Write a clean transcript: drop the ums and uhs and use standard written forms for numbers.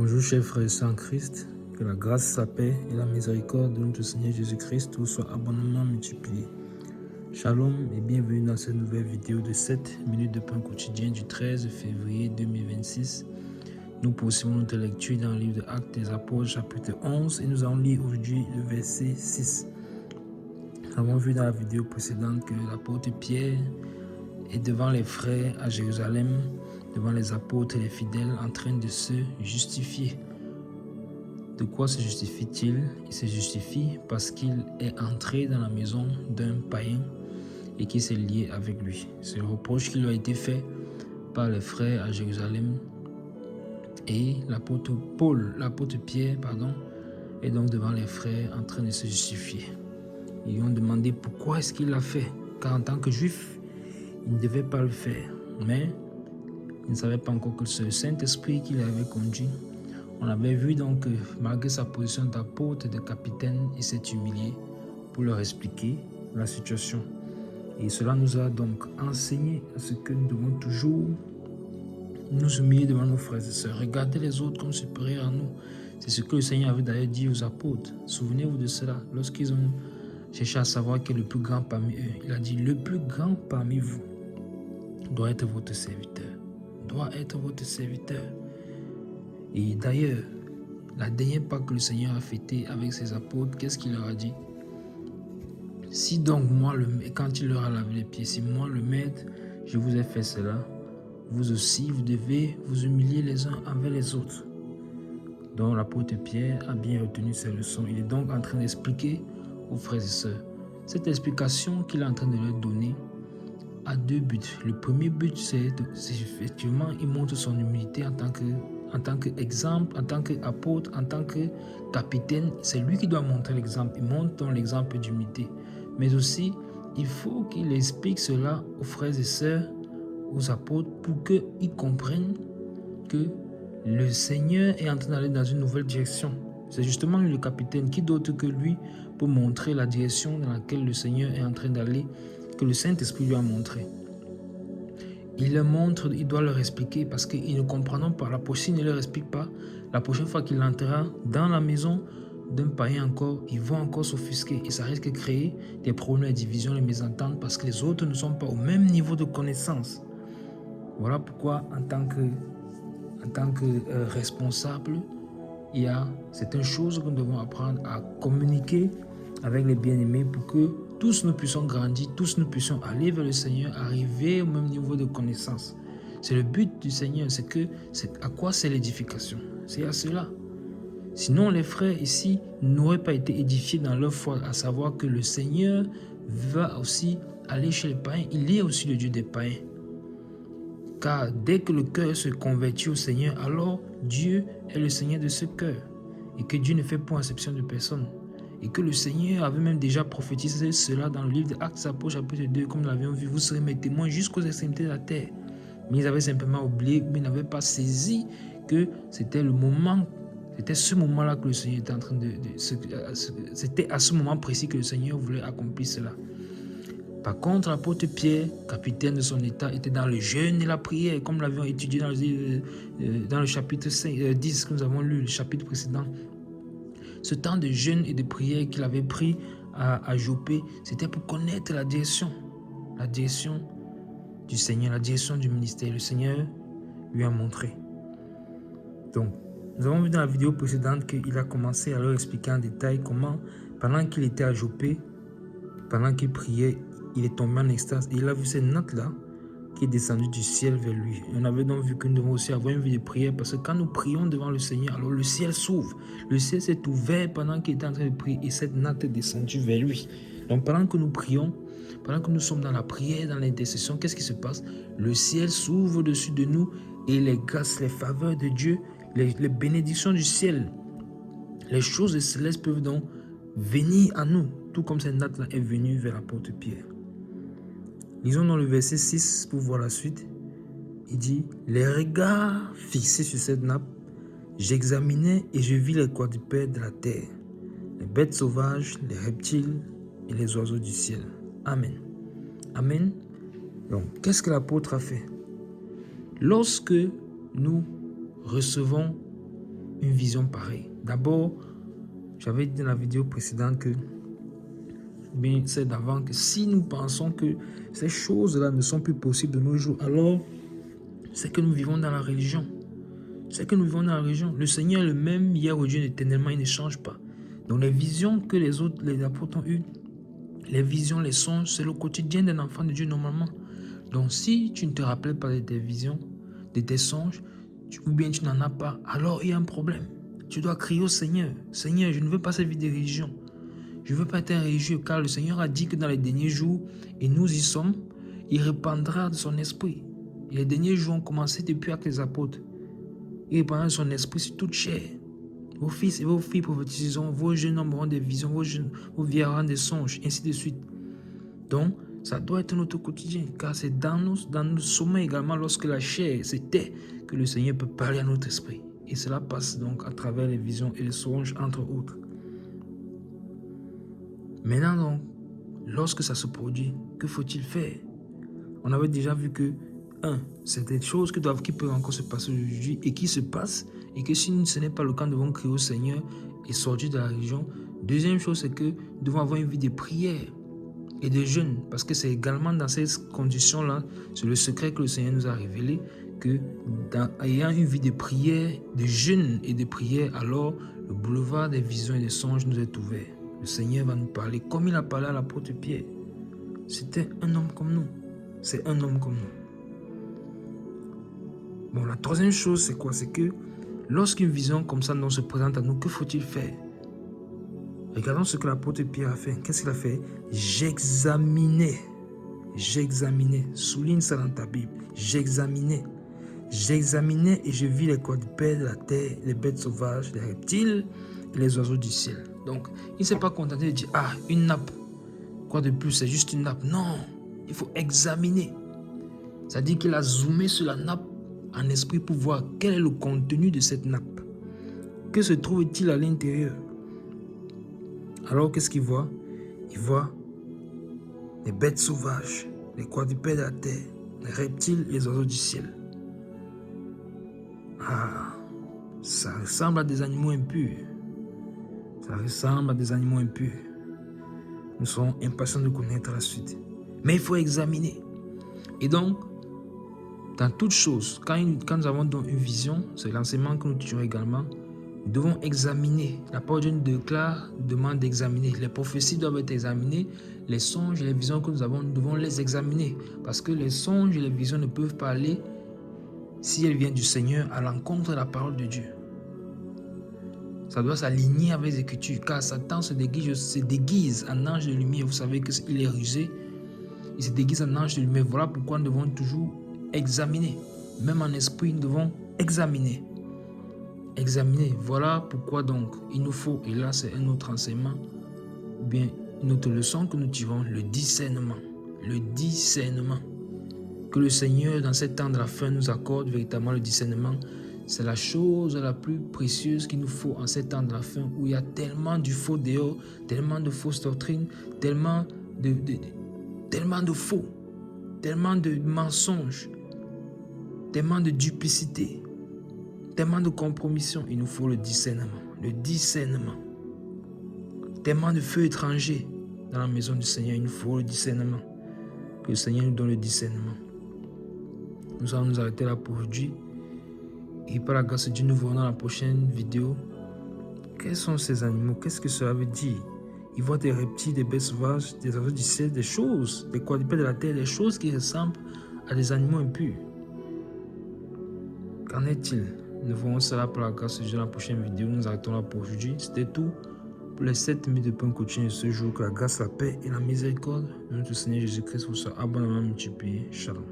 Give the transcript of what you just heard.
Bonjour chers frères et sœurs en Christ, que la grâce, la paix et la miséricorde de notre Seigneur Jésus-Christ vous soient abondamment multipliées. Shalom et bienvenue dans cette nouvelle vidéo de 7 minutes de pain quotidien du 13 février 2026. Nous poursuivons notre lecture dans le livre de Actes des Apôtres chapitre 11 et nous allons lire aujourd'hui le verset 6. Nous avons vu dans la vidéo précédente que l'apôtre Pierre est devant les frères à Jérusalem, devant les apôtres et les fidèles en train de se justifier. De quoi se justifie-t-il? Il se justifie parce qu'il est entré dans la maison d'un païen et qui s'est lié avec lui. C'est le reproche qui lui a été fait par les frères à Jérusalem. Et l'apôtre Pierre, est donc devant les frères en train de se justifier. Ils lui ont demandé pourquoi est-ce qu'il l'a fait, car en tant que juif, il ne devait pas le faire. Mais il ne savait pas encore que c'est le Saint-Esprit qui l'avait conduit. On avait vu donc que malgré sa position d'apôtre et de capitaine, il s'est humilié pour leur expliquer la situation. Et cela nous a donc enseigné à ce que nous devons toujours nous humilier devant nos frères et sœurs, regarder les autres comme supérieurs à nous. C'est ce que le Seigneur avait d'ailleurs dit aux apôtres. Souvenez-vous de cela. Lorsqu'ils ont cherché à savoir qui est le plus grand parmi eux, il a dit: le plus grand parmi vous doit être votre serviteur. Doit être votre serviteur. Et d'ailleurs, la dernière Pâque que le Seigneur a fêtée avec ses apôtres, qu'est-ce qu'il leur a dit? Si donc moi, quand il leur a lavé les pieds, si moi le maître, je vous ai fait cela, vous aussi, vous devez vous humilier les uns envers les autres. Donc l'apôtre Pierre a bien retenu ses leçons. Il est donc en train d'expliquer aux frères et sœurs. Cette explication qu'il est en train de leur donner a deux buts. Le premier but, c'est effectivement, il montre son humilité en tant qu'exemple, en tant qu'apôtre, en tant que capitaine. C'est lui qui doit montrer l'exemple. Il montre donc l'exemple d'humilité. Mais aussi, il faut qu'il explique cela aux frères et sœurs, aux apôtres, pour qu'ils comprennent que le Seigneur est en train d'aller dans une nouvelle direction. C'est justement lui le capitaine, qui d'autre que lui pour montrer la direction dans laquelle le Seigneur est en train d'aller, que le Saint-Esprit lui a montré. Il leur montre, il doit leur expliquer parce qu'ils ne comprendront pas. La prochaine, il ne leur explique pas. La prochaine fois qu'il entrera dans la maison d'un païen encore, ils vont encore s'offusquer et ça risque de créer des problèmes, des divisions, des mésententes parce que les autres ne sont pas au même niveau de connaissance. Voilà pourquoi en tant que responsable, il y a certaines choses que nous devons apprendre à communiquer avec les bien-aimés pour que tous nous puissions grandir, tous nous puissions aller vers le Seigneur, arriver au même niveau de connaissance. C'est le but du Seigneur, c'est à quoi c'est l'édification? C'est à cela. Sinon, les frères ici n'auraient pas été édifiés dans leur foi, à savoir que le Seigneur va aussi aller chez les païens. Il est aussi le Dieu des païens. Car dès que le cœur se convertit au Seigneur, alors Dieu est le Seigneur de ce cœur. Et que Dieu ne fait point exception de personne. Et que le Seigneur avait même déjà prophétisé cela dans le livre de Actes des Apôtres chapitre 2, comme nous l'avions vu. Vous serez mes témoins jusqu'aux extrémités de la terre. Mais ils avaient simplement oublié, mais ils n'avaient pas saisi que c'était le moment. C'était ce moment-là que le Seigneur était en train c'était à ce moment précis que le Seigneur voulait accomplir cela. Par contre, l'apôtre Pierre, capitaine de son état, était dans le jeûne et la prière, comme nous l'avions étudié dans le chapitre 10 que nous avons lu, le chapitre précédent. Ce temps de jeûne et de prière qu'il avait pris à Joppé, c'était pour connaître la direction du Seigneur, la direction du ministère. Le Seigneur lui a montré. Donc, nous avons vu dans la vidéo précédente qu'il a commencé à leur expliquer en détail comment, pendant qu'il était à Joppé, pendant qu'il priait, il est tombé en extase et il a vu cette natte-là qui est descendue du ciel vers lui. On avait donc vu que nous devons aussi avoir une vie de prière parce que quand nous prions devant le Seigneur, alors le ciel s'ouvre. Le ciel s'est ouvert pendant qu'il était en train de prier et cette natte est descendue vers lui. Donc pendant que nous prions, pendant que nous sommes dans la prière, dans l'intercession, qu'est-ce qui se passe? Le ciel s'ouvre au-dessus de nous et les grâces, les faveurs de Dieu, les bénédictions du ciel, les choses des célestes peuvent donc venir à nous, tout comme cette natte-là est venue vers l'apôtre Pierre. Lisons dans le verset 6 pour voir la suite. Il dit: les regards fixés sur cette nappe, j'examinais et je vis les quadrupèdes de la terre, les bêtes sauvages, les reptiles et les oiseaux du ciel. Amen. Amen. Donc, qu'est-ce que l'apôtre a fait? Lorsque nous recevons une vision pareille? D'abord, j'avais dit dans la vidéo précédente que, bien c'est d'avant, que si nous pensons que ces choses-là ne sont plus possibles de nos jours, alors c'est que nous vivons dans la religion. C'est que nous vivons dans la religion. Le Seigneur est le même hier, aujourd'hui, éternellement, il ne change pas. Donc les visions que les apôtres ont eues, les visions, les songes, c'est le quotidien d'un enfant de Dieu normalement. Donc si tu ne te rappelles pas de tes visions, de tes songes, ou bien tu n'en as pas, alors il y a un problème. Tu dois crier au Seigneur. Seigneur, je ne veux pas cette vie de religion. Je ne veux pas être un religieux, car le Seigneur a dit que dans les derniers jours, et nous y sommes, il répandra de son esprit. Et les derniers jours ont commencé depuis avec les apôtres. Il répandra de son esprit sur toute chair. Vos fils et vos filles prophétiseront, vos jeunes hommes auront des visions, vos vieux auront des songes, ainsi de suite. Donc, ça doit être notre quotidien, car c'est dans nos sommeils également, lorsque la chair se tait, que le Seigneur peut parler à notre esprit. Et cela passe donc à travers les visions et les songes, entre autres. Maintenant donc, lorsque ça se produit, que faut-il faire? On avait déjà vu que, c'est des choses qui peuvent encore se passer aujourd'hui et qui se passent, et que si ce n'est pas le cas, nous devons crier au Seigneur et sortir de la religion. Deuxième chose, c'est que nous devons avoir une vie de prière et de jeûne, parce que c'est également dans ces conditions-là, c'est le secret que le Seigneur nous a révélé, que ayant une vie de prière, de jeûne et de prière, alors le boulevard des visions et des songes nous est ouvert. Le Seigneur va nous parler comme il a parlé à l'apôtre Pierre. C'était un homme comme nous. C'est un homme comme nous. Bon, la troisième chose, c'est quoi? C'est que lorsqu'une vision comme ça se présente à nous, que faut-il faire? Regardons ce que l'apôtre Pierre a fait. Qu'est-ce qu'il a fait? J'examinais. Souligne ça dans ta Bible. J'examinais et je vis les quadrupèdes de la terre, les bêtes sauvages, les reptiles et les oiseaux du ciel. Donc, il ne s'est pas contenté de dire, une nappe. Quoi de plus? C'est juste une nappe. Non, il faut examiner. C'est-à-dire qu'il a zoomé sur la nappe en esprit pour voir quel est le contenu de cette nappe. Que se trouve-t-il à l'intérieur? Alors, qu'est-ce qu'il voit? Il voit les bêtes sauvages, les quadrupèdes de la terre, les reptiles et les oiseaux du ciel. Ça ressemble à des animaux impurs. Nous serons impatients de connaître la suite. Mais il faut examiner. Et donc, dans toute chose, quand nous avons donc une vision, c'est l'enseignement que nous tirons également, nous devons examiner. La parole de Dieu demande d'examiner. Les prophéties doivent être examinées. Les songes et les visions que nous avons, nous devons les examiner. Parce que les songes et les visions ne peuvent pas aller, si elles viennent du Seigneur, à l'encontre de la parole de Dieu. Ça doit s'aligner avec les Écritures, car Satan se déguise en ange de lumière. Vous savez qu'il est rusé. Il se déguise en ange de lumière. Voilà pourquoi nous devons toujours examiner. Même en esprit, nous devons examiner. Voilà pourquoi donc il nous faut, et là c'est un autre enseignement, bien une autre leçon que nous tirons, le discernement. Que le Seigneur dans ces temps de la fin nous accorde véritablement le discernement. C'est la chose la plus précieuse qu'il nous faut en ces temps de la fin, où il y a tellement du faux dehors, tellement de fausses doctrines, tellement de faux, tellement de mensonges, tellement de duplicité, tellement de compromission. Il nous faut le discernement. Tellement de feux étrangers dans la maison du Seigneur. Il nous faut le discernement. Que le Seigneur nous donne le discernement. Nous allons nous arrêter là pour aujourd'hui. Et par la grâce de Dieu, nous verrons dans la prochaine vidéo quels sont ces animaux, qu'est-ce que cela veut dire. Ils voient des reptiles, des bêtes sauvages, des oiseaux du ciel, des choses, des quadrupèdes de la terre, des choses qui ressemblent à des animaux impurs. Qu'en est-il? Nous verrons cela par la grâce de Dieu dans la prochaine vidéo. Nous arrêtons là pour aujourd'hui. C'était tout pour les 7 minutes de pain coaching de ce jour. Que la grâce, la paix et la miséricorde de notre Seigneur Jésus-Christ vous soient abondamment multipliés. Shalom.